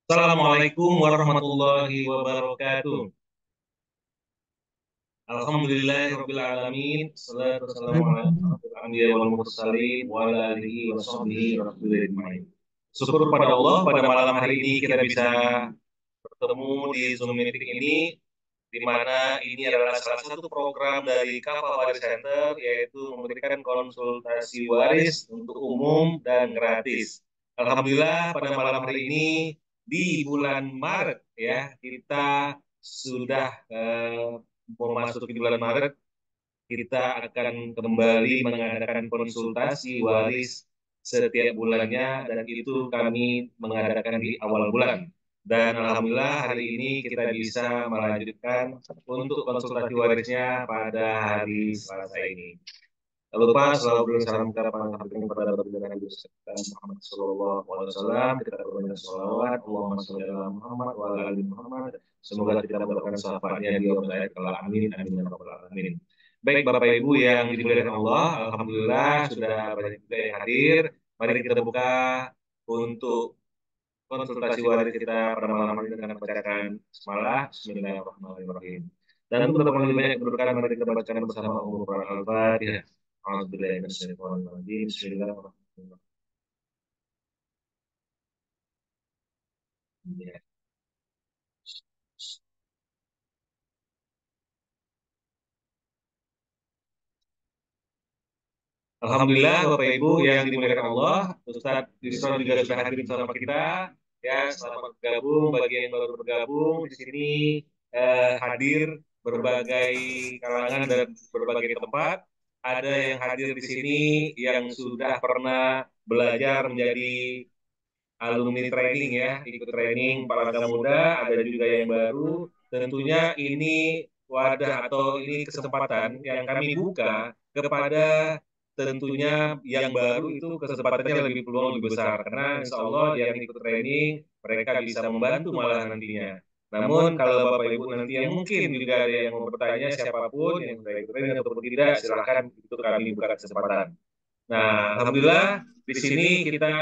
Assalamualaikum warahmatullahi wabarakatuh. Alhamdulillahirabbil alamin. Salatu wassalamu ala asyrofil anbiya'i wal mursalin wa ala alihi wa sahbihi wa ajmain. Syukur pada Allah pada malam hari ini kita bisa bertemu di Zoom meeting ini, di mana ini adalah salah satu program dari Kafal Waris Center, yaitu memberikan konsultasi waris untuk umum dan gratis. Alhamdulillah pada malam hari ini di bulan Maret ya kita sudah memasuki bulan Maret, kita akan kembali mengadakan konsultasi waris setiap bulannya, dan itu kami mengadakan di awal bulan. Dan alhamdulillah hari ini kita bisa melanjutkan untuk konsultasi warisnya pada hari Selasa ini. Tak lupa selalu beri salam kita kepada baginda Nabi Muhammad Sallallahu Alaihi Wasallam. Kita berbanyak sholawat. Allahumma sholli ala Muhammad wa ala ali Muhammad. Semoga kita mendapatkan syafaatnya di yaumil akhir. Amin amin ya rabbal alamin. Baik Bapak Ibu yang dimuliakan Allah, alhamdulillah sudah banyak juga yang hadir. Mari kita buka untuk konsultasi waris kita pada malam ini dengan membacakan bismillah, Bismillahirrahmanirrahim. Dan untuk mendapatkan lebih banyak kedudukan, mari kita bacakan bersama umur Quran Al-Fatihah. Alhamdulillah, Bismillahirrahmanirrahim. Alhamdulillah Bapak Ibu yang dimuliakan Allah, Ustadz Yusron juga sudah hadir bersama kita. Ya, selamat bergabung bagi yang baru bergabung di sini, hadir berbagai kalangan dan berbagai tempat. Ada yang hadir di sini yang sudah pernah belajar menjadi alumni training ya, ikut training Palangka Muda, ada juga yang baru. Tentunya ini wadah atau ini kesempatan yang kami buka kepada tentunya yang baru, itu kesempatannya lebih peluang lebih besar karena insya Allah yang ikut training mereka bisa membantu malah nantinya. Namun kalau Bapak Ibu nanti yang mungkin juga ada yang mau bertanya, siapapun yang sudah ikut training ataupun tidak, silahkan itu kami buka kesempatan. Nah, alhamdulillah di sini kita,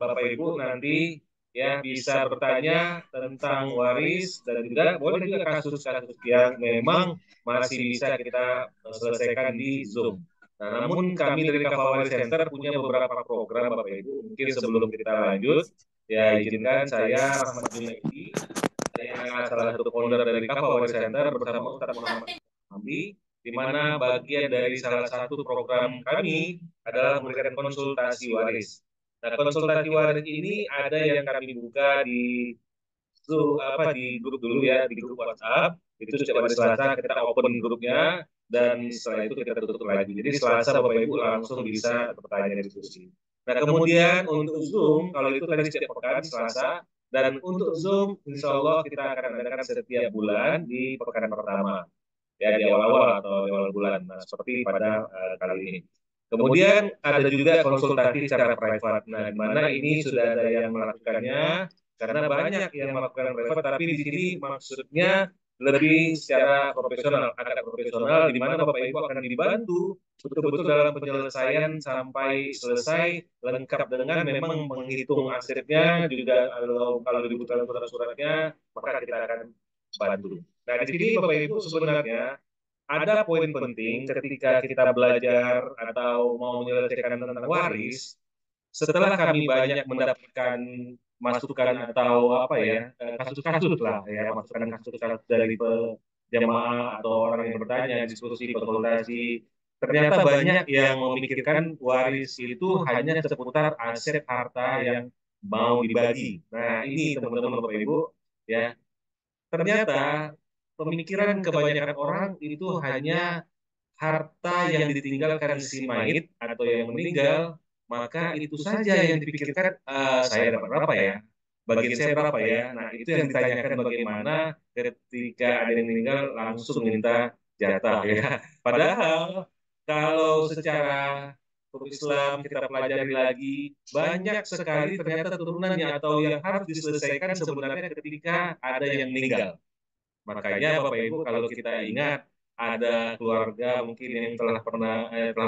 Bapak Ibu nanti ya bisa bertanya tentang waris, dan juga boleh juga kasus-kasus yang memang masih bisa kita selesaikan di Zoom. Nah, namun kami dari Kafal Waris Center punya beberapa program Bapak Ibu. Mungkin sebelum kita lanjut, ya izinkan saya Rahmat Junaidi, saya salah satu founder dari Kafal Waris Center bersama Ustadz Muhammad Hamdi, di mana bagian dari salah satu program kami adalah memberikan konsultasi waris. Nah, konsultasi waris ini ada yang kami buka di di grup dulu ya, di grup WhatsApp. Itu setiap hari Selasa kita open grupnya, dan setelah itu kita tutup lagi. Jadi Selasa Bapak Ibu langsung bisa bertanya dan diskusi. Nah, kemudian untuk Zoom, kalau itu tadi setiap pekan Selasa, dan untuk Zoom insya Allah kita akan adakan setiap bulan di pekan pertama, ya di awal-awal atau di awal bulan. Nah, seperti pada kali ini. Kemudian ada juga konsultasi secara private. Nah, di mana ini sudah ada yang melakukannya, karena banyak yang melakukan private, tapi di sini maksudnya lebih secara profesional, agak profesional, di mana Bapak Ibu akan dibantu betul-betul dalam penyelesaian sampai selesai, lengkap dengan memang menghitung asetnya juga. Kalau dibutuhkan surat-suratnya, maka kita akan bantu. Nah, di sini Bapak Ibu sebenarnya ada poin penting ketika kita belajar atau mau menyelesaikan tentang waris. Setelah kami banyak mendapatkan masukan atau apa ya, kasus-kasus lah ya, masukan kasus-kasus dari jemaah atau orang yang bertanya, diskusi, konsultasi, ternyata banyak yang memikirkan waris itu hanya seputar aset harta yang mau dibagi. Nah, ini teman-teman Bapak Ibu ya, ternyata pemikiran kebanyakan orang itu hanya harta yang ditinggalkan si mayit atau yang meninggal, maka itu saja yang dipikirkan. Saya dapat berapa ya? Bagian saya berapa ya? Nah, itu yang ditanyakan, bagaimana ketika ada yang meninggal langsung minta jatah ya. Padahal kalau secara hukum Islam kita pelajari lagi, banyak sekali ternyata turunannya atau yang harus diselesaikan sebenarnya ketika ada yang meninggal. Makanya Bapak Ibu kalau kita ingat, ada keluarga mungkin yang telah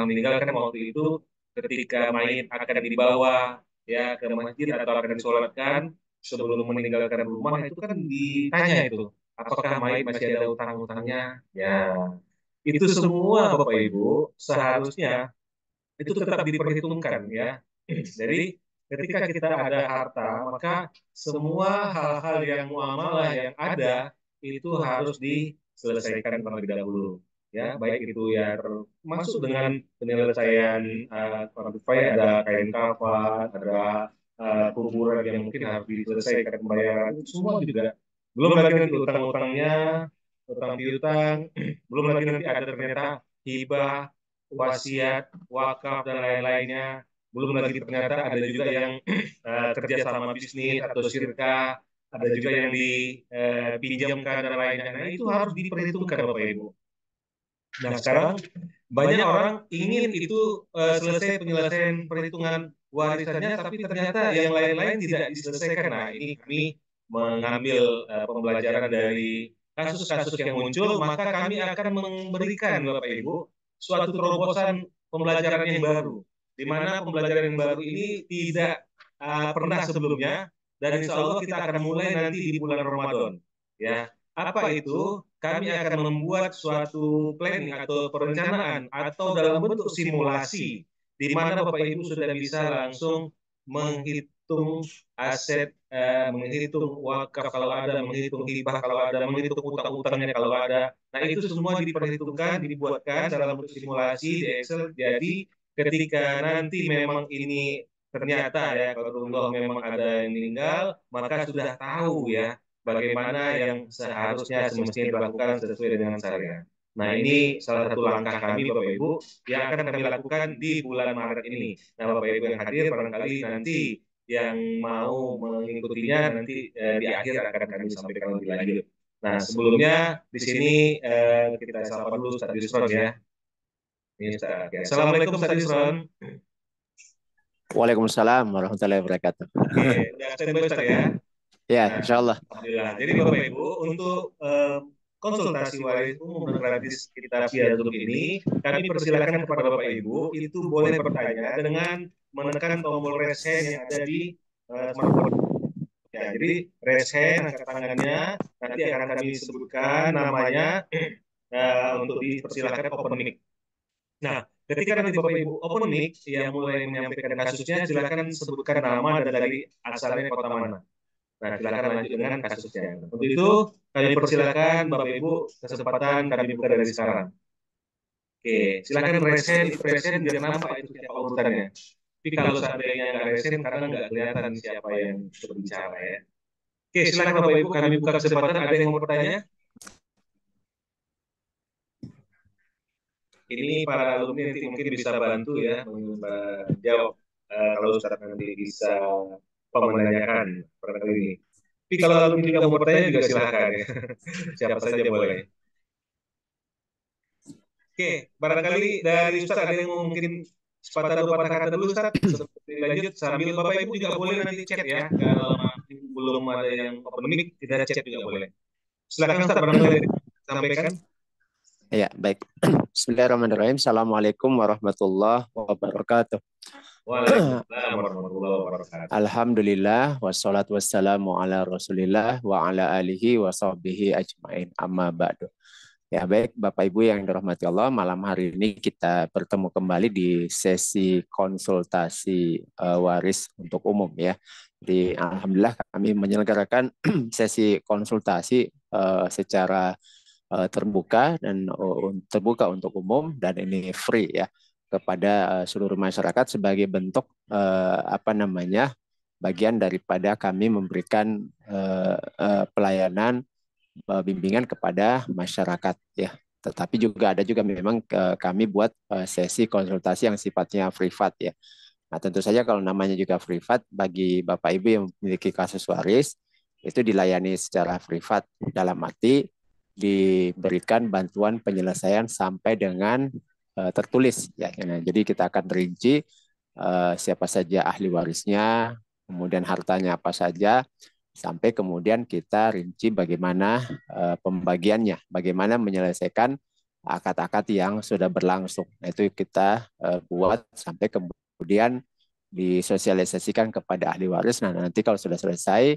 meninggalkan waktu itu, ketika mayit akan dibawa ya ke masjid atau akan disolatkan, sebelum meninggalkan rumah itu kan ditanya itu, apakah mayit masih ada utang-utangnya? Ya, itu semua Bapak Ibu seharusnya itu tetap diperhitungkan ya. Jadi ketika kita ada harta, maka semua hal-hal yang muamalah yang ada itu harus diselesaikan terlebih dahulu. Ya, baik itu ya termasuk dengan penyelesaian ada kain kafan, ada kuburan yang mungkin harus diselesaikan pembayaran, itu semua juga. Belum lagi nanti utang-utangnya, utang piutang, belum lagi nanti ada ternyata hibah, wasiat, wakaf dan lain-lainnya. Belum lagi ternyata ada juga yang kerja sama bisnis atau syirkah, ada juga yang dipinjamkan dan lainnya. Nah, itu harus diperhitungkan Bapak Ibu. Nah, sekarang banyak orang ingin itu selesai penyelesaian perhitungan warisannya, tapi ternyata yang lain-lain tidak diselesaikan. Nah, ini kami mengambil pembelajaran dari kasus-kasus yang muncul, maka kami akan memberikan Bapak Ibu suatu terobosan pembelajaran yang baru, di mana pembelajaran yang baru ini tidak pernah sebelumnya, dan insya Allah kita akan mulai nanti di bulan Ramadan. Ya, apa itu? Kami akan membuat suatu planning atau perencanaan atau dalam bentuk simulasi di mana Bapak Ibu sudah bisa langsung menghitung aset, menghitung wakaf kalau ada, menghitung hibah kalau ada, menghitung utang-utangnya kalau ada. Nah, itu semua diperhitungkan, dibuatkan dalam bentuk simulasi di Excel. Jadi ketika nanti memang ini ternyata ya kalau Allah memang ada yang meninggal, maka sudah tahu ya bagaimana yang seharusnya semestinya dilakukan sesuai dengan syariat. Nah, ini salah satu langkah kami Bapak Ibu yang akan kami lakukan di bulan Maret ini. Nah, Bapak Ibu yang hadir barangkali nanti yang mau mengikutinya nanti di akhir akan kami sampaikan lebih lanjut. Nah, sebelumnya di sini kita sapa dulu Ustaz Yusron ya. Ini Ustaz. Ya. Assalamualaikum Ustaz Yusron. Waalaikumsalam warahmatullahi wabarakatuh. Oke, udah standby Ustaz ya. Ya, Nah, insya Allah. alhamdulillah. Jadi Bapak Ibu untuk konsultasi waris umum dan gratis kita via Zoom ini, kami persilakan kepada Bapak Ibu itu boleh bertanya dengan menekan tombol raise hand yang ada di smartphone. Ya, jadi raise hand, angkat tangannya, nanti akan kami sebutkan namanya untuk dipersilakan open mic. Nah, ketika nanti Bapak Ibu open mic yang mulai menyampaikan kasusnya, silakan sebutkan nama dan dari asalnya kota mana. Nah, silakan lanjut dengan kasusnya. Untuk itu, kami persilakan Bapak Ibu kesempatan kami buka dari sekarang. Oke, silakan resen biar nampak itu siapa urutannya. Tapi kalau seandainya nggak resen, karena nggak kelihatan siapa yang berbicara ya. Oke, silakan Bapak Ibu kami buka kesempatan. Ada yang mau bertanya? Ini para alumni nanti mungkin bisa bantu ya menjawab kalau Ustaz nanti bisa menanyakan barangkali ini. Tapi kalau alumni juga mau bertanya juga silakan ya. Siapa saja boleh. Oke, barangkali dari Ustaz ada yang mau mungkin sepatah dua patah kata dulu Ustaz. Sebelum lanjut sambil Bapak Ibu juga boleh nanti chat ya. Kalau belum ada yang open mic, kita chat juga boleh. Silakan Ustaz barangkali sampaikan. Ya, baik. Bismillahirrahmanirrahim. Assalamualaikum warahmatullahi wabarakatuh. Waalaikumsalam warahmatullahi wabarakatuh. Alhamdulillah, wassalatu wassalamu ala rasulillah wa ala alihi wa sahbihi ajmain amma ba'du. Ya, baik Bapak Ibu yang dirahmati Allah, malam hari ini kita bertemu kembali di sesi konsultasi waris untuk umum ya. Jadi alhamdulillah kami menyelenggarakan sesi konsultasi secara terbuka dan terbuka untuk umum dan ini free ya kepada seluruh masyarakat sebagai bentuk bagian daripada kami memberikan pelayanan bimbingan kepada masyarakat ya. Tetapi juga ada juga memang kami buat sesi konsultasi yang sifatnya privat ya. Nah, tentu saja kalau namanya juga privat bagi Bapak Ibu yang memiliki kasus waris itu dilayani secara privat dalam arti diberikan bantuan penyelesaian sampai dengan tertulis ya. Nah, jadi kita akan rinci siapa saja ahli warisnya, kemudian hartanya apa saja, sampai kemudian kita rinci bagaimana pembagiannya, bagaimana menyelesaikan akad-akad yang sudah berlangsung. Nah, itu kita buat sampai kemudian disosialisasikan kepada ahli waris. Nah, nanti kalau sudah selesai,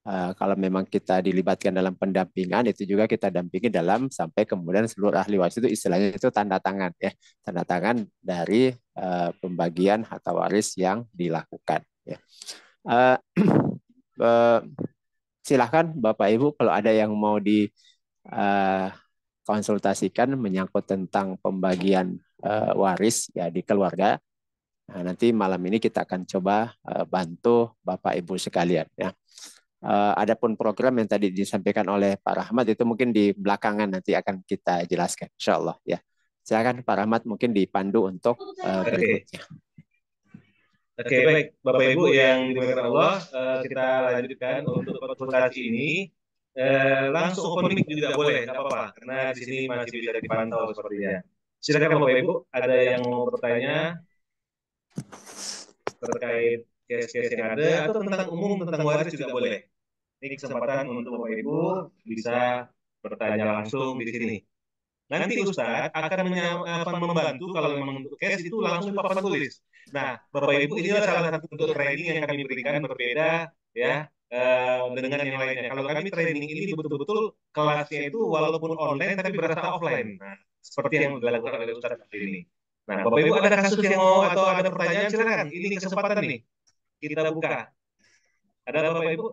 Kalau memang kita dilibatkan dalam pendampingan, itu juga kita dampingi dalam sampai kemudian seluruh ahli waris itu istilahnya itu tanda tangan ya, tanda tangan dari pembagian harta waris yang dilakukan. Ya. Uh, uh, Silahkan Bapak Ibu kalau ada yang mau dikonsultasikan menyangkut tentang pembagian waris ya di keluarga. Nah, nanti malam ini kita akan coba bantu Bapak Ibu sekalian ya. Adapun program yang tadi disampaikan oleh Pak Rahmat itu mungkin di belakangan nanti akan kita jelaskan, insya Allah ya. Silakan Pak Rahmat mungkin dipandu untuk berikutnya. Oke, baik Bapak Ibu yang dimuliakan Allah, kita lanjutkan untuk konsultasi ini. Langsung open mic juga boleh, nggak apa-apa, karena di sini masih bisa dipantau sepertinya. Silakan Bapak Ibu, ada yang mau bertanya terkait case-case yang ada atau tentang umum tentang waris juga boleh. Ini kesempatan untuk Bapak Ibu bisa bertanya langsung di sini. Nanti Ustadz akan membantu kalau memang untuk case itu langsung papan tulis. Nah, Bapak Ibu inilah salah satu bentuk training yang kami berikan berbeda ya dengan yang lainnya. Kalau kami training ini betul-betul kelasnya itu walaupun online tapi berasa offline. Nah, seperti yang dilakukan oleh Ustadz kali ini. Nah, Bapak Ibu ada kasus yang mau atau ada pertanyaan silakan. Ini kesempatan nih kita buka. Ada Bapak Ibu?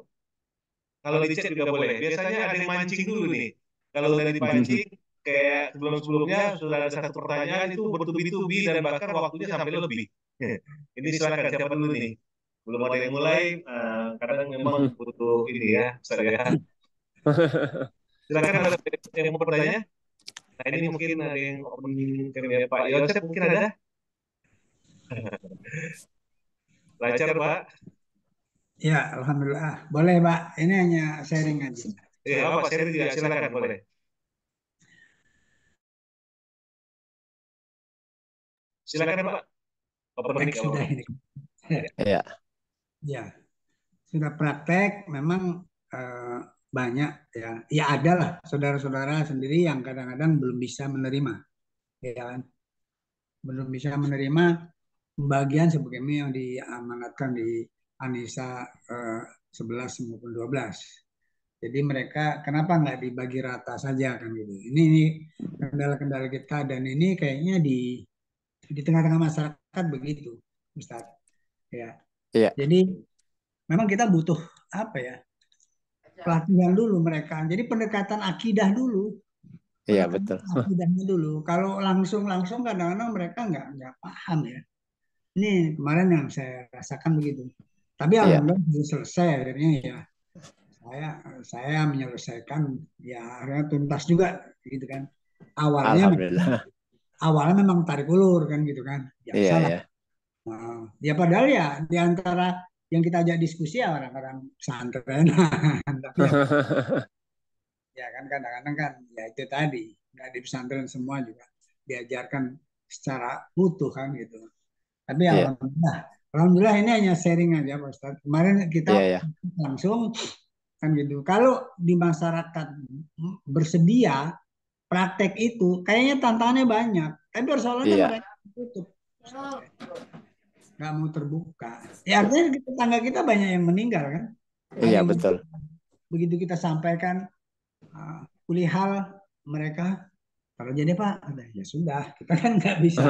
Kalau di chat juga boleh. Biasanya ada yang mancing dulu nih. Kalau udah dipancing, kayak sebelum-sebelumnya sudah ada satu pertanyaan itu bertubi-tubi dan bahkan waktunya sampai lebih. Ini silakan siapa dulu nih? Belum ada yang mulai, kadang memang butuh ini ya, saya. Silakan ada yang mau bertanya. Nah ini mungkin ada yang opening ya Pak Yosef mungkin ada. Lancar Pak. Ya, alhamdulillah. Boleh, Pak. Ini hanya sharing aja. Ya, apa sharing juga silakan boleh. Silakan Pak. Opening sudah ini. Ya. Ya, sudah praktek. Memang banyak ya. Ya ada lah saudara-saudara sendiri yang kadang-kadang belum bisa menerima, ya kan? Belum bisa menerima pembagian sebagaimana yang diamanatkan di Anisa 11 maupun 12. Jadi mereka kenapa nggak dibagi rata saja kan gitu. Ini kendala-kendala kita dan ini kayaknya di tengah-tengah masyarakat begitu, Ustaz. Ya. Iya. Jadi memang kita butuh apa ya? Pelatihan dulu mereka. Jadi pendekatan akidah dulu. Iya betul. Akidahnya dulu. Kalau langsung kadang-kadang mereka nggak paham ya. Ini kemarin yang saya rasakan begitu. Tapi alhamdulillah sudah selesai akhirnya ya. Saya menyelesaikan ya akhirnya tuntas juga gitu kan. Awalnya memang tarik ulur kan gitu kan. Biasa lah. Ya padahal ya di antara yang kita ajak diskusi ya orang-orang pesantren. Tapi ya kan kadang-kadang kan ya itu tadi nggak di pesantren semua juga diajarkan secara utuh kan gitu. Tapi alhamdulillah ini hanya sharing aja Pak Ustadz. Kemarin kita langsung kan gitu. Kalau di masyarakat bersedia praktek itu kayaknya tantangannya banyak. Tapi persoalannya mereka tutup. Nggak mau terbuka. Ya artinya tetangga kita banyak yang meninggal kan. Iya betul. Begitu kita sampaikan kulihal mereka kalau jadi Pak, ya sudah kita kan nggak bisa.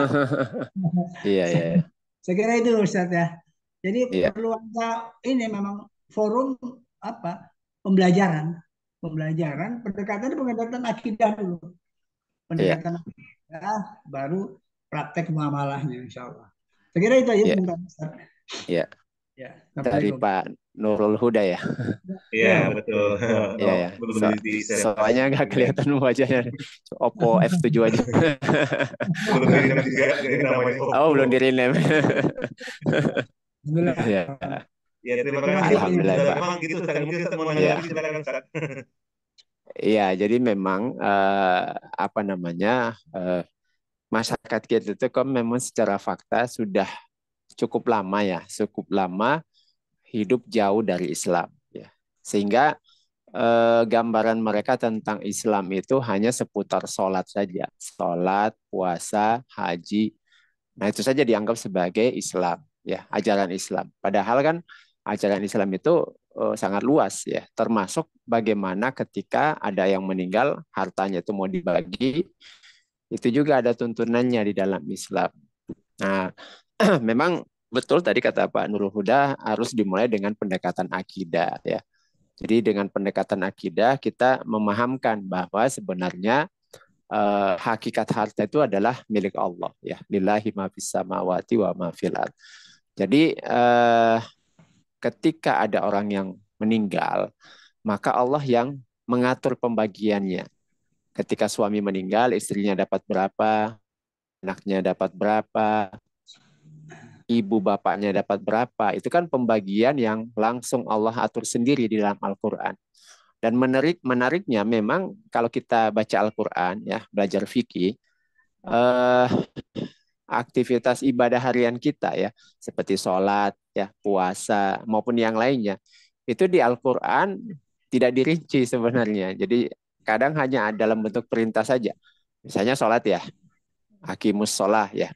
Iya. Saya kira itu Ustaz ya. Jadi perlu ada ini memang forum apa pembelajaran pendekatan akidah dulu. Pendekatan akidah baru praktek muamalahnya insya Allah. Saya kira itu aja bentar Ustaz. Iya. Ya, dari Pak Nurul Huda ya. Iya betul. Iya. Soalnya nggak kelihatan wajahnya. Oppo F7 aja. Belum di rename. Ya, terima kasih. Alhamdulillah Pak. Memang gitu silakan. Iya, jadi memang apa namanya masyarakat kita itu kan memang secara fakta sudah cukup lama hidup jauh dari Islam ya. Sehingga gambaran mereka tentang Islam itu hanya seputar sholat saja, sholat, puasa, haji. Nah itu saja dianggap sebagai Islam ya, ajaran Islam. Padahal kan ajaran Islam itu sangat luas ya, termasuk bagaimana ketika ada yang meninggal hartanya itu mau dibagi, itu juga ada tuntunannya di dalam Islam. Nah, memang betul tadi kata Pak Nurul Huda harus dimulai dengan pendekatan akidah ya. Jadi dengan pendekatan akidah kita memahamkan bahwa sebenarnya hakikat harta itu adalah milik Allah ya. Lillahi ma fis samawati wa ma fil ard. Jadi ketika ada orang yang meninggal, maka Allah yang mengatur pembagiannya. Ketika suami meninggal, istrinya dapat berapa, anaknya dapat berapa, ibu bapaknya dapat berapa. Itu kan pembagian yang langsung Allah atur sendiri di dalam Al-Quran. Dan menariknya memang kalau kita baca Al-Quran, ya belajar fikih, eh, aktivitas ibadah harian kita ya, seperti sholat, ya puasa, maupun yang lainnya, itu di Al-Quran tidak dirinci sebenarnya. Jadi kadang hanya dalam bentuk perintah saja. Misalnya sholat ya, hakimus sholah ya,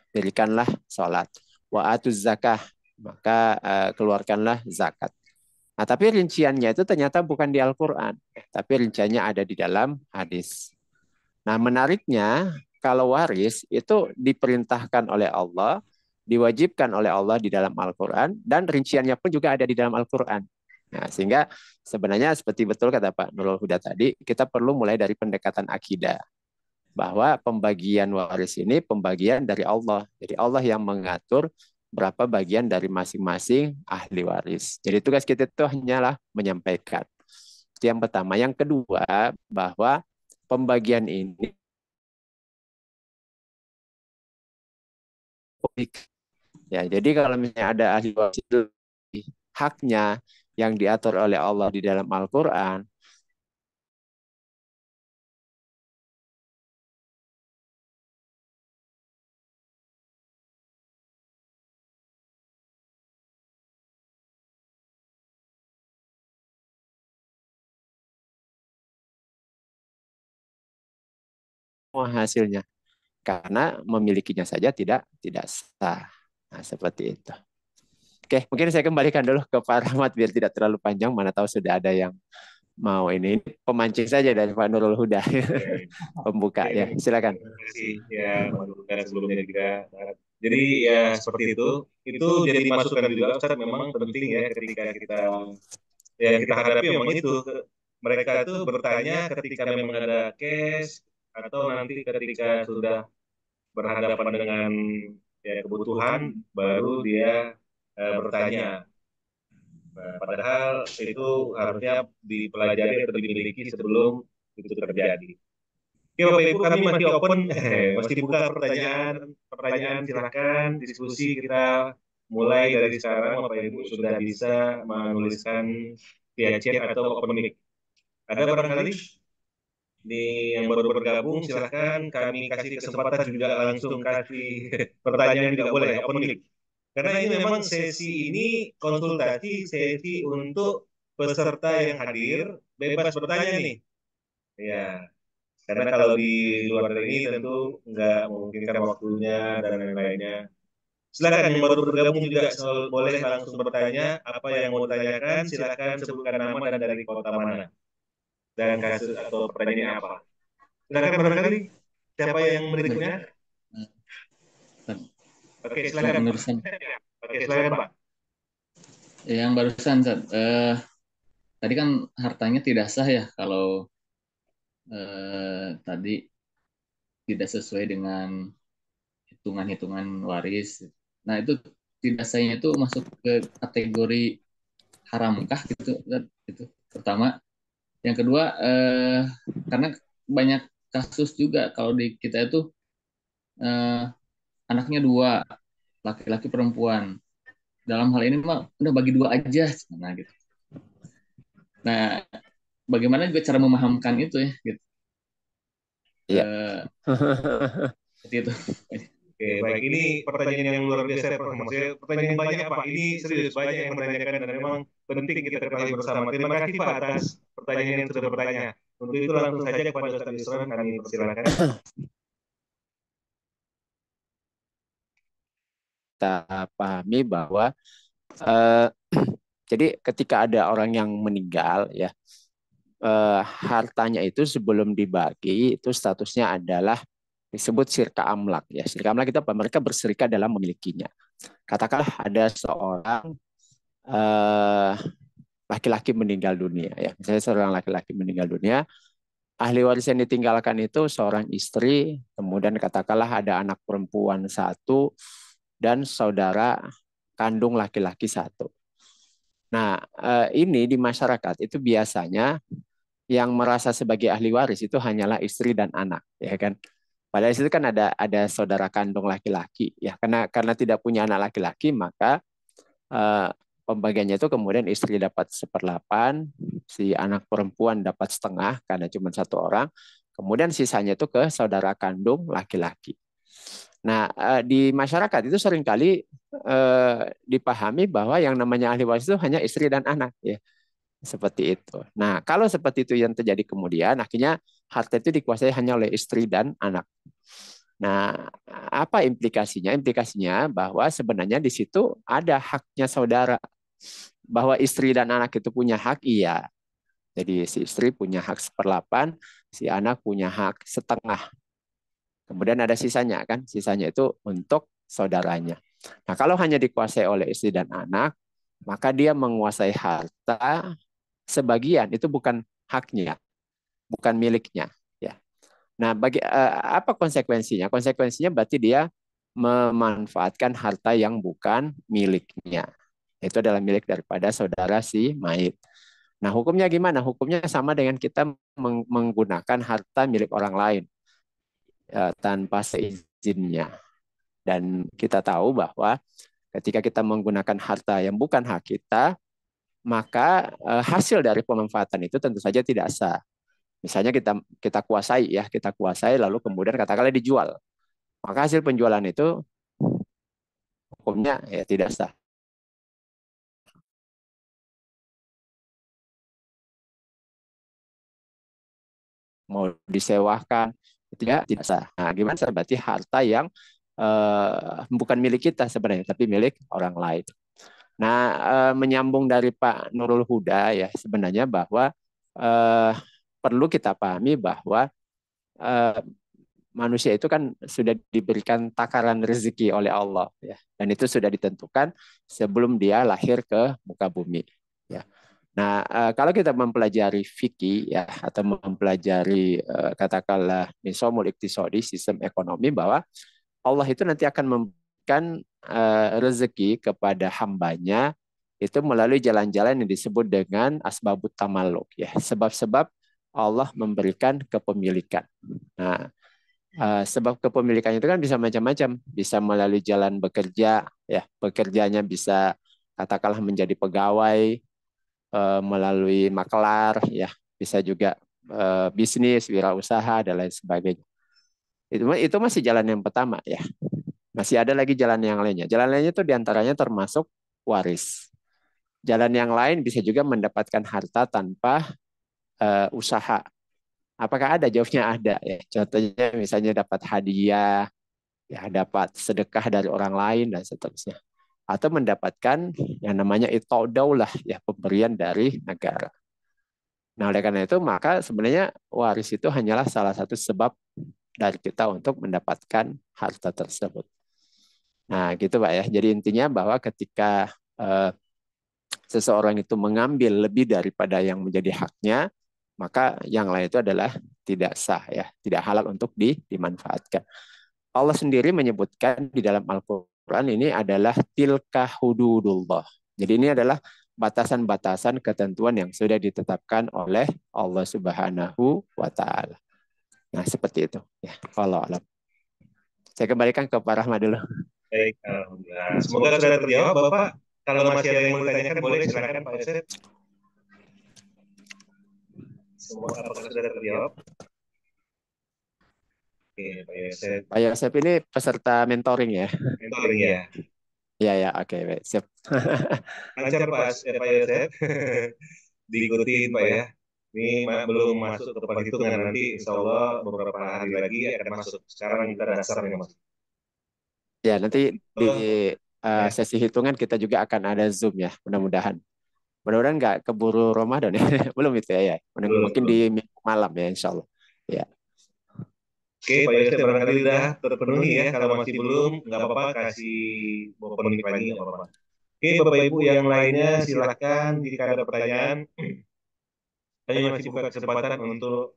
dirikanlah sholat. Wa atuz zakah, maka keluarkanlah zakat. Nah, tapi rinciannya itu ternyata bukan di Al-Quran, tapi rinciannya ada di dalam hadis. Nah, menariknya, kalau waris itu diperintahkan oleh Allah, diwajibkan oleh Allah di dalam Al-Quran, dan rinciannya pun juga ada di dalam Al-Quran. Nah, sehingga sebenarnya seperti betul kata Pak Nurul Huda tadi, kita perlu mulai dari pendekatan akidah. Bahwa pembagian waris ini pembagian dari Allah. Jadi Allah yang mengatur berapa bagian dari masing-masing ahli waris. Jadi tugas kita itu hanyalah menyampaikan. Itu yang pertama. Yang kedua, bahwa pembagian ini ya, jadi kalau misalnya ada ahli waris itu haknya yang diatur oleh Allah di dalam Al-Quran, hasilnya karena memilikinya saja tidak sah. Nah, seperti itu. Oke, mungkin saya kembalikan dulu ke Pak Rahmat biar tidak terlalu panjang. Mana tahu sudah ada yang mau ini pemancing saja dari Pak Nurul Huda. Pembuka ya, silakan. Terima kasih ya Pak Nurul Huda sebelumnya juga. Jadi ya seperti itu jadi masukan juga Ustaz, memang penting ya ketika kita yang kita hadapi memang itu mereka itu bertanya ketika memang ada case atau nanti ketika sudah berhadapan dengan ya, kebutuhan baru dia bertanya. Nah, padahal itu harusnya dipelajari atau dimiliki sebelum itu terjadi. Oke Bapak Ibu kami masih open, masih buka pertanyaan, pertanyaan silahkan diskusi kita mulai dari sekarang Bapak Ibu sudah bisa menuliskan via chat atau open mic. Ada barangkali yang baru bergabung silahkan kami kasih kesempatan juga langsung kasih pertanyaan juga boleh open mic. Karena ini memang sesi ini konsultasi sesi untuk peserta yang hadir bebas bertanya nih. Ya, karena kalau di luar dari ini tentu nggak memungkinkan waktunya dan lain-lainnya. Silakan yang baru bergabung juga boleh langsung bertanya apa yang mau ditanyakan. Silakan sebutkan nama dan dari kota mana dan kasus atau pertanyaannya apa. Silakan barangkali siapa yang berikutnya? Oke, silakan. Oke, silakan Pak. Yang barusan, tadi kan hartanya tidak sah ya kalau tadi tidak sesuai dengan hitungan-hitungan waris. Nah itu tidak sahnya itu masuk ke kategori haramkah gitu, itu pertama. Yang kedua, karena banyak kasus juga kalau di kita itu anaknya dua, laki-laki perempuan. Dalam hal ini mah udah bagi dua aja, nah gitu. Nah, bagaimana juga cara memahamkan itu ya, gitu. Iya. Seperti itu. Oke, baik. Ini pertanyaan yang luar biasa, maksudnya pertanyaan yang banyak, Pak. Ini serius, banyak yang menanyakan dan memang penting kita ketahui bersama. Terima kasih, Pak, atas pertanyaan yang sudah bertanya. Untuk itu langsung saja kepada Ustaz Yusron kami persilakan. Kita pahami bahwa eh, Jadi ketika ada orang yang meninggal, ya, hartanya itu sebelum dibagi itu statusnya adalah disebut sirka amlak, ya. Sirka amlak itu apa? Mereka berserikat dalam memilikinya. Katakanlah ada seorang eh, laki-laki meninggal dunia, ya. Misalnya seorang laki-laki meninggal dunia, ahli waris yang ditinggalkan itu seorang istri, kemudian katakanlah ada anak perempuan satu dan saudara kandung laki-laki satu. Nah, ini di masyarakat itu biasanya yang merasa sebagai ahli waris itu hanyalah istri dan anak, ya kan? Padahal itu kan ada saudara kandung laki-laki, ya. Karena tidak punya anak laki-laki, maka eh, pembagiannya itu kemudian istri dapat 1/8, si anak perempuan dapat setengah karena cuma satu orang, kemudian sisanya itu ke saudara kandung laki-laki. Nah, di masyarakat itu seringkali dipahami bahwa yang namanya ahli waris itu hanya istri dan anak, ya, seperti itu. Nah, kalau seperti itu yang terjadi kemudian, akhirnya harta itu dikuasai hanya oleh istri dan anak. Nah, apa implikasinya? Implikasinya bahwa sebenarnya di situ ada haknya saudara. Bahwa istri dan anak itu punya hak, iya. Jadi si istri punya hak 1/8, si anak punya hak setengah. Kemudian ada sisanya kan, sisanya itu untuk saudaranya. Nah, kalau hanya dikuasai oleh istri dan anak, maka dia menguasai harta sebagian, itu bukan haknya, bukan miliknya, ya. Nah, apa konsekuensinya? Konsekuensinya berarti dia memanfaatkan harta yang bukan miliknya. Itu adalah milik daripada saudara si mayit. Nah, hukumnya gimana? Hukumnya sama dengan kita menggunakan harta milik orang lain, tanpa seizinnya. Dan kita tahu bahwa ketika kita menggunakan harta yang bukan hak kita, maka hasil dari pemanfaatan itu tentu saja tidak sah. Misalnya kita kuasai, ya, kita kuasai lalu kemudian katakanlah dijual. Maka hasil penjualan itu hukumnya ya tidak sah. Mau disewakan itu ya tidak sah. Nah, gimana sah? Berarti harta yang bukan milik kita sebenarnya, tapi milik orang lain. Nah, menyambung dari Pak Nurul Huda, ya, sebenarnya bahwa perlu kita pahami bahwa eh, manusia itu kan sudah diberikan takaran rezeki oleh Allah, ya, dan itu sudah ditentukan sebelum dia lahir ke muka bumi, ya. Nah, kalau kita mempelajari fikih, ya, atau mempelajari katakanlah nizamul iqtisadi, sistem ekonomi, bahwa Allah itu nanti akan memberikan rezeki kepada hambanya itu melalui jalan-jalan yang disebut dengan asbabut tamalluk, ya, sebab-sebab Allah memberikan kepemilikan. Nah, sebab kepemilikan itu kan bisa macam-macam, bisa melalui jalan bekerja, ya, bekerjanya bisa katakanlah menjadi pegawai, melalui makelar, ya, bisa juga bisnis, wirausaha dan lain sebagainya. Itu masih jalan yang pertama, ya. Masih ada lagi jalan yang lainnya. Jalan lainnya itu diantaranya termasuk waris. Jalan yang lain bisa juga mendapatkan harta tanpa usaha. Apakah ada? Jawabnya ada, ya. Contohnya misalnya dapat hadiah, ya, dapat sedekah dari orang lain dan seterusnya. Atau mendapatkan yang namanya itodaulah, ya, pemberian dari negara. Nah, oleh karena itu maka sebenarnya waris itu hanyalah salah satu sebab dari kita untuk mendapatkan harta tersebut. Nah, gitu Pak, ya. Jadi intinya bahwa ketika seseorang itu mengambil lebih daripada yang menjadi haknya, maka yang lain itu adalah tidak sah, ya, tidak halal untuk dimanfaatkan. Allah sendiri menyebutkan di dalam Al-Quran ini adalah tilka hududullah. Jadi ini adalah batasan-batasan ketentuan yang sudah ditetapkan oleh Allah Subhanahu wa Ta'ala. Nah, seperti itu, ya. Wallahu a'lam. Saya kembalikan ke Pak Rahmat dulu. Baik, alhamdulillah. Semoga sudah terjawab, Bapak. Kalau masih ada yang mau ditanyakan, boleh silakan Pak Yosef. Semoga apakah sudah terjawab? Oke, Pak Yosef. Pak Yosef ini peserta mentoring, ya? Mentoring, ya. Ya, ya, oke, baik, siap. Lancar Pak Yosef. Diikutin Pak, ya. Ini belum masuk ke perhitungan, nanti insya Allah beberapa hari lagi akan masuk. Sekarang kita dasarnya Mas. Ya, nanti di sesi hitungan kita juga akan ada Zoom, ya, mudah-mudahan. Mudah-mudahan nggak keburu Ramadan ya. Belum itu ya. Mungkin di minggu malam ya, insya Allah. Ya. Oke, Pak Yosef barangkali udah terpenuhi ya. Kalau masih belum, nggak apa-apa, kasih open mic lagi, nggak apa-apa. Oke, Bapak Ibu yang lainnya silahkan jika ada pertanyaan. Saya masih buka kesempatan untuk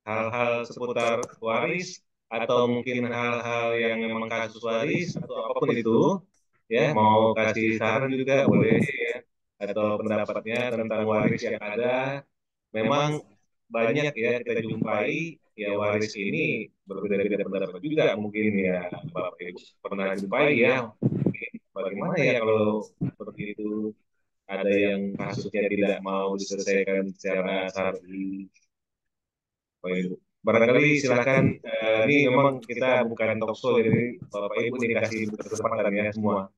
hal-hal seputar waris atau mungkin hal-hal yang memang kasus waris atau apapun itu, ya mau kasih saran juga boleh ya, atau pendapatnya tentang waris yang ada. Memang banyak ya kita jumpai ya waris ini berbeda-beda pendapat juga mungkin ya Bapak Ibu pernah jumpai ya. Bagaimana ya kalau seperti itu ada yang kasusnya tidak mau diselesaikan secara syar'i. Barangkali silakan, ini memang kita bukan talk show jadi Bapak Ibu dikasih kesempatan ya semua.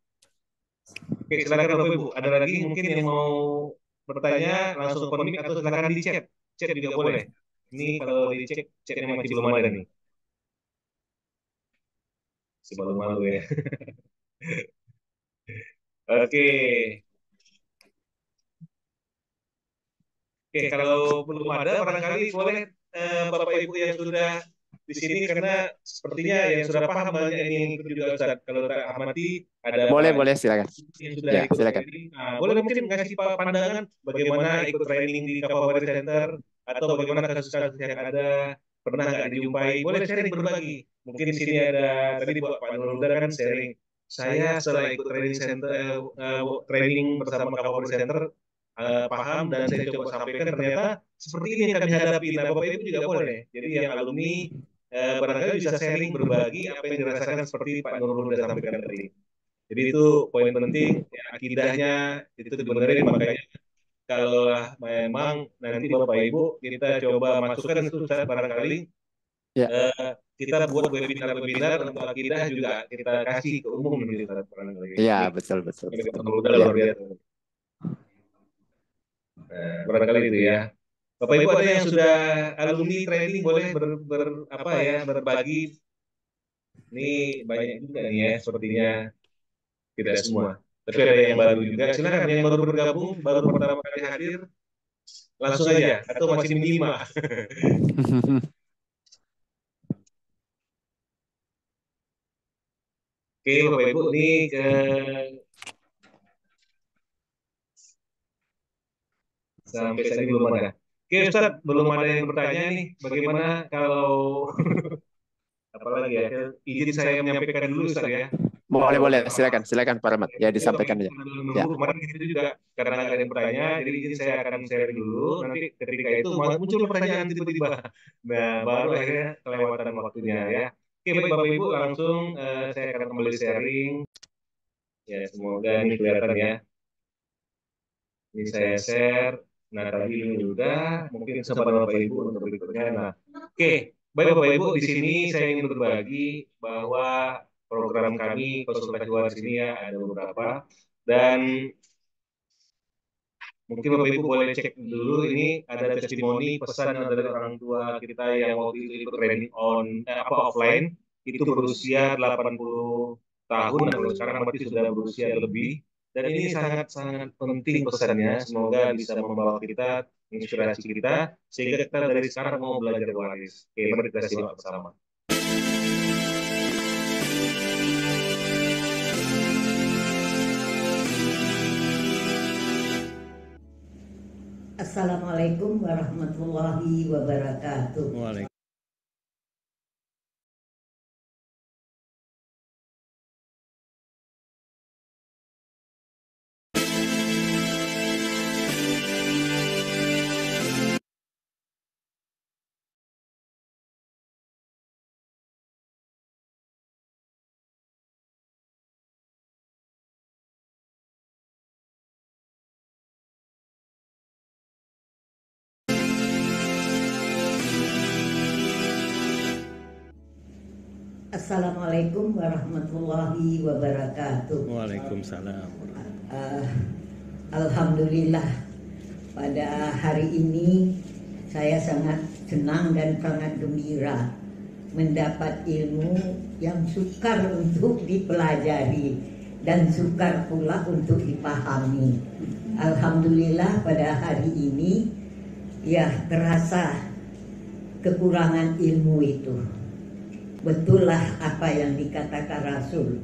Oke, silakan Bapak Ibu. Ada lagi mungkin yang mau bertanya langsung open mic atau silakan di chat. Chat juga boleh. Ini kalau di chat, chatnya masih belum ada nih. Masih malu-malu ya. Oke. Oke, kalau belum ada barangkali boleh Bapak Ibu yang sudah di sini karena sepertinya yang sudah paham banyak ini yang ikut juga Ustaz. Kalau tak amati ada boleh silakan. Yang sudah Ya, ikut silakan. training. Nah, boleh mungkin ngasih pandangan bagaimana ikut training di Kapolri Center atau bagaimana kasus-kasus yang ada pernah nggak dijumpai. Boleh sharing berbagi. Mungkin di sini ada tadi Pak Nurul kan sharing. Saya setelah ikut training center training bersama Kapolri Center paham dan saya coba sampaikan ternyata seperti ini yang kami hadapi. Nah, Bapak Ibu juga boleh. Jadi yang alumni barangkali bisa sharing berbagi apa yang dirasakan seperti Pak Nurul sudah sampaikan tadi. Jadi itu poin penting ya, akidahnya itu dibenerin makanya kalau memang nanti Bapak Ibu kita coba masukkan itu Ustaz barangkali Ya. kita buat webinar untuk akidah juga kita kasih ke umum nanti Ustaz barangkali. Iya, betul. Udah luar biasa. Barangkali itu ya. Bapak Ibu ada yang sudah alumni training boleh berbagi. Ini banyak juga nih ya sepertinya tidak semua. Tapi ada yang baru juga. Silakan yang baru bergabung, baru pertama kali hadir, langsung aja atau masih menyimak. Oke, Bapak Ibu, ini sampai saat ini belum ada. Oke, Ustaz, belum ada yang bertanya nih. Bagaimana kalau apalagi ya? Izin saya menyampaikan dulu, Ustaz ya. Boleh. Silakan Pak Rahmat. Ya, disampaikan aja. Ya. Kemarin itu juga karena nggak ada yang bertanya, jadi izin saya akan sharing dulu. Nanti ketika itu muncul pertanyaan tiba-tiba. Nah, baru akhirnya kelewatan waktunya ya. Oke, baik Bapak Ibu, langsung saya akan kembali sharing. Ya, semoga ini kelihatan ya. Ini saya share. Nah, tadi ini udah. Mungkin kesempatan Bapak Ibu untuk berikutnya. Nah, oke. Baik Bapak Ibu, di sini saya ingin berbagi bahwa program kami konsultasi waris ini ya ada beberapa. Dan mungkin Bapak Ibu boleh cek dulu ini ada testimoni pesan dari orang tua kita yang waktu itu ikut training offline itu berusia 80 tahun dan kalau sekarang berarti sudah berusia lebih dan ini sangat penting pesannya semoga bisa membawa kita inspirasi kita sehingga kita dari sekarang mau belajar waris. Oke, mari kita simak bersama. Assalamualaikum warahmatullahi wabarakatuh. Waalaikumsalam. Assalamualaikum warahmatullahi wabarakatuh. Waalaikumsalam. Alhamdulillah pada hari ini saya sangat senang dan sangat gembira mendapat ilmu yang sukar untuk dipelajari dan sukar pula untuk dipahami. Alhamdulillah pada hari ini ya terasa kekurangan ilmu itu. Betullah apa yang dikatakan Rasul.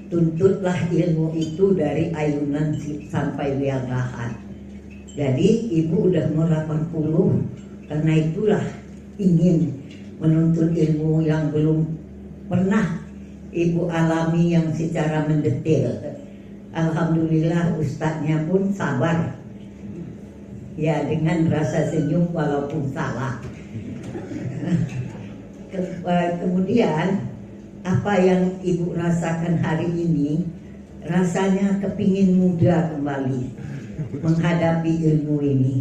Tuntutlah ilmu itu dari ayunan sampai liang lahat. Jadi ibu udah mau 80, karena itulah ingin menuntut ilmu yang belum pernah ibu alami yang secara mendetail. Alhamdulillah ustadznya pun sabar. Ya, dengan rasa senyum walaupun salah. Kemudian apa yang ibu rasakan hari ini, rasanya kepingin muda kembali menghadapi ilmu ini.